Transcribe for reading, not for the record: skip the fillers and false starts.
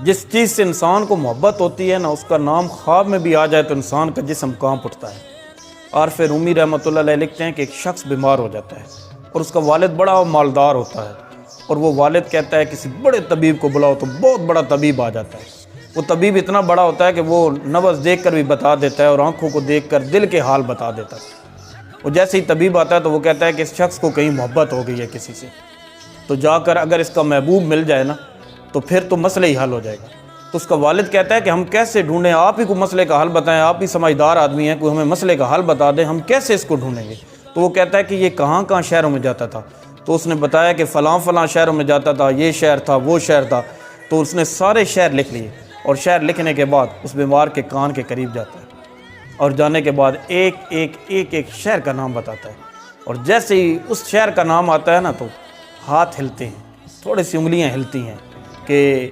जिस चीज़ से इंसान को मोहब्बत होती है ना, उसका नाम ख्वाब में भी आ जाए तो इंसान का जिस्म कांप उठता है। और फिर रूमी रहमतुल्लाह अलैह लिखते हैं कि एक शख्स बीमार हो जाता है और उसका वालिद बड़ा मालदार होता है, और वो वालिद कहता है किसी बड़े तबीब को बुलाओ, तो बहुत बड़ा तबीब आ जाता है। वो तबीब इतना बड़ा होता है कि वो नब्ज़ देख कर भी बता देता है और आँखों को देख कर दिल के हाल बता देता है। और जैसे ही तबीब आता है तो वो कहता है कि इस शख्स को कहीं मोहब्बत हो गई है किसी से, तो जाकर अगर इसका महबूब मिल जाए ना तो फिर तो मसले ही हल हो जाएगा। तो उसका वालिद कहता है कि हम कैसे ढूंढें, आप ही को मसले का हल बताएं, आप ही समझदार आदमी हैं, कोई हमें मसले का हल बता दें, हम कैसे इसको ढूंढेंगे। तो वो कहता है कि ये कहाँ कहाँ शहरों में जाता था। तो उसने बताया कि फ़लाँ फ़लाँ शहरों में जाता था, ये शहर था, वो शहर था। तो उसने सारे शहर लिख लिए और शहर लिखने के बाद उस बीमार के कान के करीब जाता है और जाने के बाद एक शहर का नाम बताता है। और जैसे ही उस शहर का नाम आता है ना तो हाथ हिलते हैं, थोड़ी सी उंगलियां हिलती हैं कि